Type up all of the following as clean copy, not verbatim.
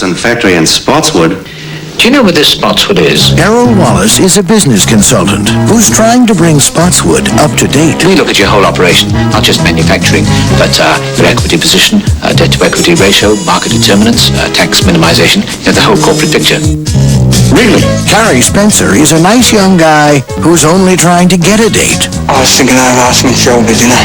Wallace & Factory in Spotswood. Do you know where this Spotswood is? Errol Wallace is a business consultant who's trying to bring Spotswood up to date. We look at your whole operation, not just manufacturing, but your equity position, debt-to-equity ratio, market determinants, tax minimization, the whole corporate picture. Really? Carrie Spencer is a nice young guy who's only trying to get a date. I was thinking I'd ask my shoulders, you know.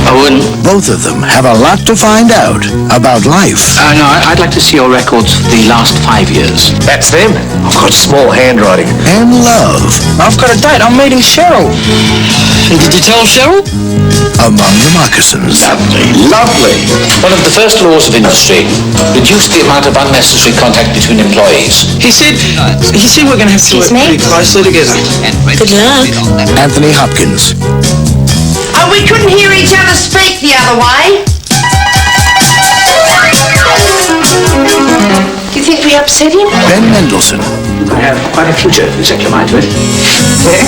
I wouldn't. Both of them have a lot to find out about life. No, I'd like to see your records for the last 5 years. That's them. I've got small handwriting. And love. I've got a date. I'm meeting Cheryl. And did you tell Cheryl? Among the moccasins. Lovely. One of the first laws of industry, reduce the amount of unnecessary contact between employees. He said we're going to have to work pretty closely together. Good luck. Anthony Hopkins. Oh, we couldn't hear each other speak the other way. Do you think we upset him? Ben Mendelsohn. I have quite a future to set your mind to it. Where?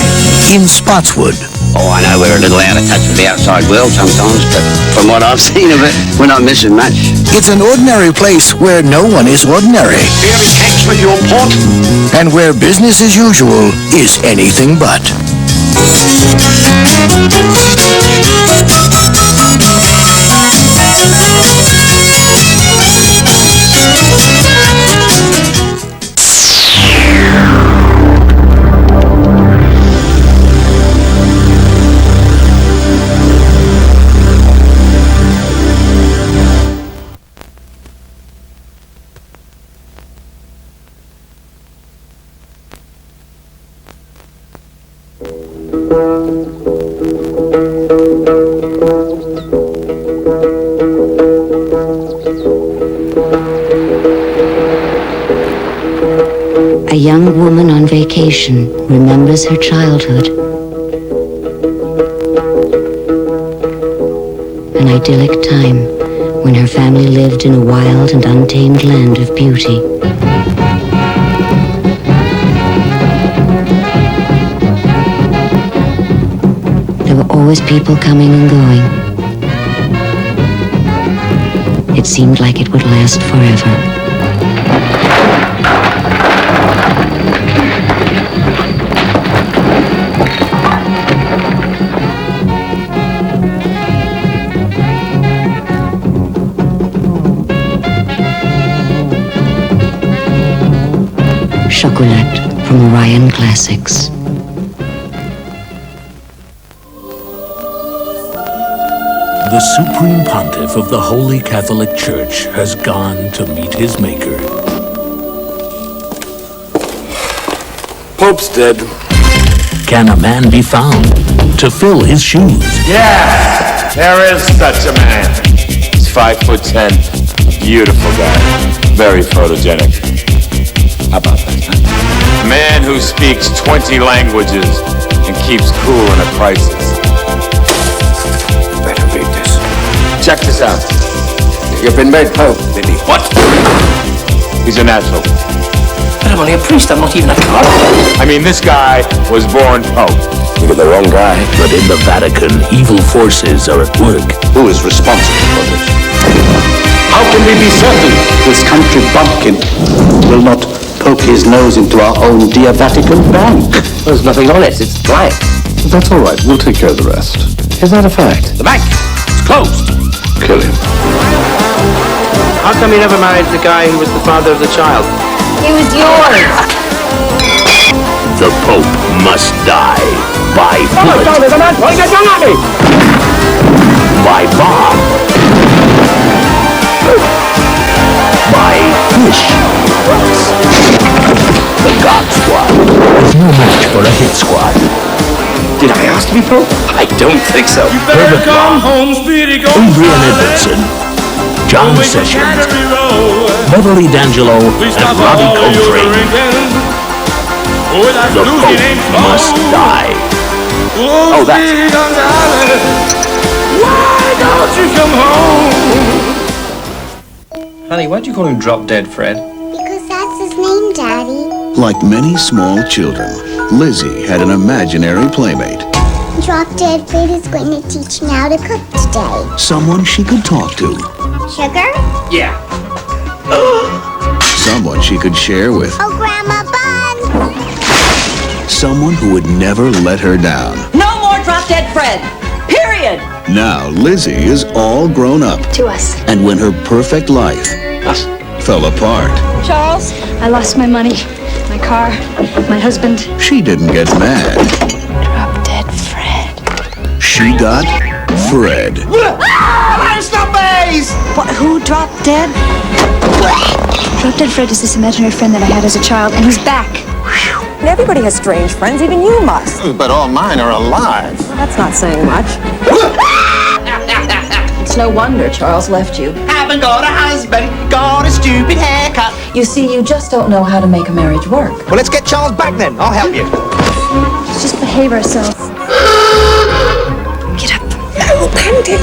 In Spotswood. Oh, I know we're a little out of touch with the outside world sometimes, but from what I've seen of it, we're not missing much. It's an ordinary place where no one is ordinary. Here is cakes with your port. And where business as usual is anything but. A young woman on vacation remembers her childhood. An idyllic time when her family lived in a wild and untamed land of beauty. There were always people coming and going. It seemed like it would last forever. Chocolat from Orion Classics. The Supreme Pontiff of the Holy Catholic Church has gone to meet his Maker. Pope's dead. Can a man be found to fill his shoes? Yeah, there is such a man. He's 5'10", beautiful guy, very photogenic. How about that? A man who speaks 20 languages and keeps cool in a crisis. Better read this. Check this out. You've been made Pope, Billy. What? He's a natural. But I'm only a priest. I'm not even a cardinal. I mean, this guy was born Pope. You got the wrong guy. But in the Vatican, evil forces are at work. Who is responsible for this? How can we be certain? This country bumpkin will not poke his nose into our own dear Vatican bank. There's nothing on it. It's blank. That's all right. We'll take care of the rest. Is that a fact? The bank. It's closed. Kill him. How come you never married the guy who was the father of the child? He was yours. The Pope must die by bullet, by bomb, by fish. The God Squad is no match for a hit squad. Did I ask to be Pope? I don't think so. Herbert Robb, Adrian Edmondson, John Sessions, Beverly D'Angelo, and Robbie Coltrane. The Pope must die. Oh, that's it. Why don't you come home? Honey, why'd you call him Drop Dead Fred? Because that's his name, Daddy. Like many small children, Lizzie had an imaginary playmate. Drop Dead Fred is going to teach me how to cook today. Someone she could talk to. Sugar? Yeah. someone she could share with. Oh, Grandma Bun! Someone who would never let her down. No more Drop Dead Fred. Period. Now Lizzie is all grown up. To us. And when her perfect life fell apart, Charles, I lost my money, my car, my husband. she didn't get mad. Drop Dead Fred. She got Fred. What, who dropped dead? Drop Dead Fred is this imaginary friend that I had as a child, and he's back. And everybody has strange friends, even you must. But all mine are alive. Well, that's not saying much. It's no wonder Charles left you. Haven't got a husband, got a stupid haircut. You see, you just don't know how to make a marriage work. Well, let's get Charles back then. I'll help you. Let's just behave ourselves. Get up. Oh, Pandit.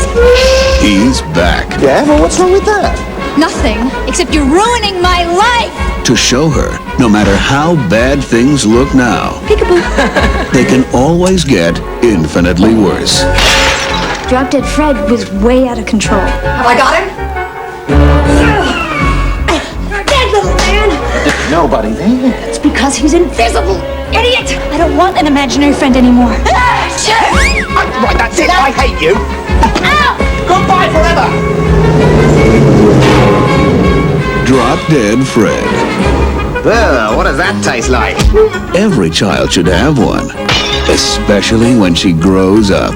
He's back Yeah, well, what's wrong with that? Nothing, except you're ruining my life. to show her no matter how bad things look now, Peekaboo. they can always get infinitely worse. Drop Dead Fred was way out of control. Have I got him? You're dead, little man. Nobody there. It's because he's invisible. Idiot! I don't want an imaginary friend anymore. Right, that's it. I hate you. Ow! Goodbye forever. Drop Dead Fred. Well, what does that taste like? Every child should have one, especially when she grows up.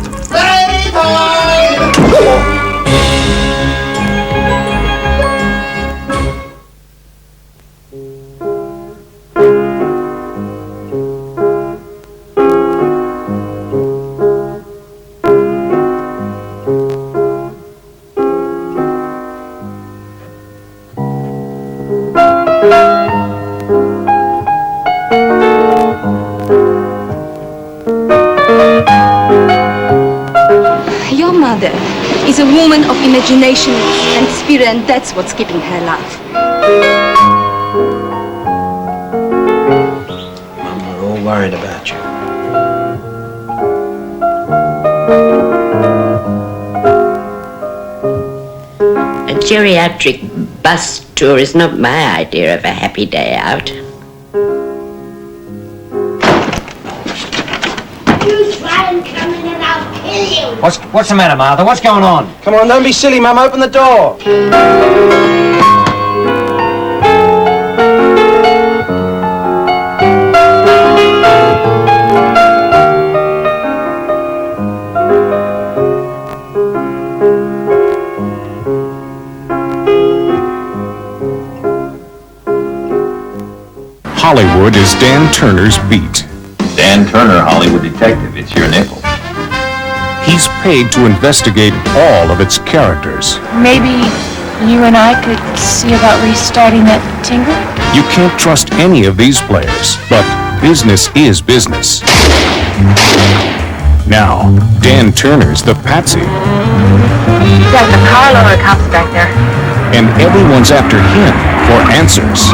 Your mother is a woman of imagination and spirit, and that's what's keeping her alive. Mum, we're all worried about you. A geriatric bus tour is not my idea of a happy day out. You try and come in and I'll kill you. What's the matter, Martha? What's going on? Come on, don't be silly, Mum. Open the door. Hollywood is Dan Turner's beat. Dan Turner, Hollywood detective. It's your nickel. He's paid to investigate all of its characters. Maybe you and I could see about restarting that tingle? You can't trust any of these players, but business is business. Now, Dan Turner's the patsy, There's a carload of cops back there. and everyone's after him for answers.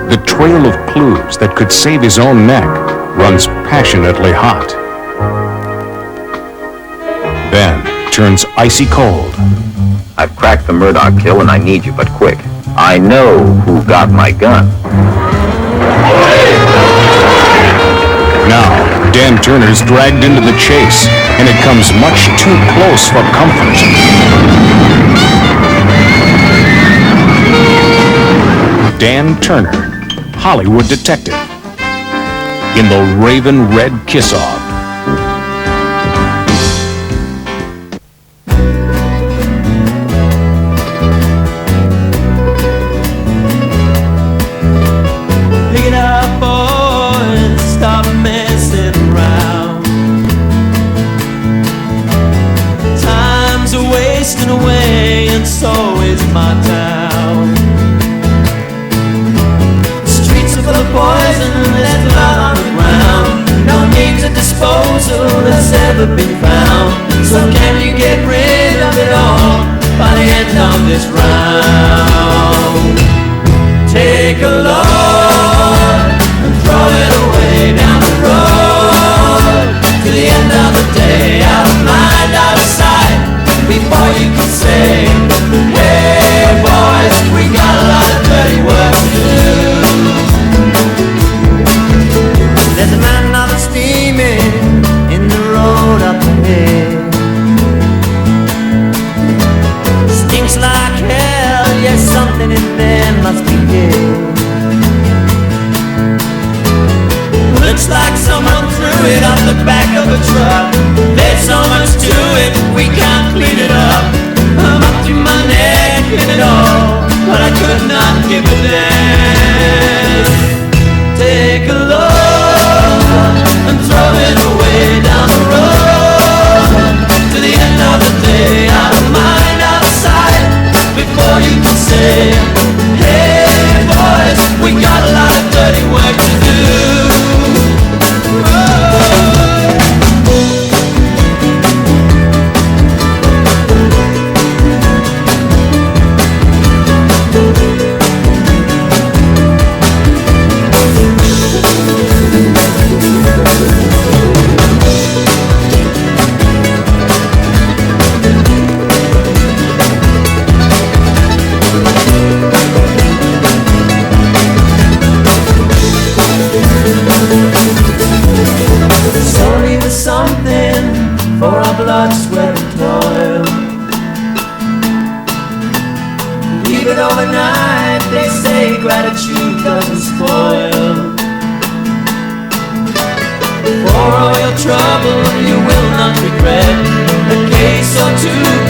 The trail of clues that could save his own neck runs passionately hot. Then turns icy cold. I've cracked the Murdoch kill and I need you, but quick. I know who got my gun. Now, Dan Turner's dragged into the chase, and it comes much too close for comfort. Dan Turner, Hollywood detective, in the Raven Red Kiss-Off. Pick it up, boys, stop messing around. Time's a wasting away, and so is my town. Streets are full of poison, there's blood on the ground. No means of disposal has ever been found. So can you get rid of it all by the end of this round? Take a load and throw it away down the road to the end of the day. Out of mind, out of sight, before you can say stinks like hell. Yes, something in there must be killed. Looks like someone threw it off the back of a truck. There's so much to it, we can't clean it up. I'm up to my neck in it all, but I could not give a damn. Take a look and throw it away down the road. To the end of the day, out of mind, out of sight. Before you can say, hey boys, we got a lot of dirty work to do. Blood, sweat and toil. Leave it overnight, they say gratitude doesn't spoil. For all your trouble you will not regret. A case or two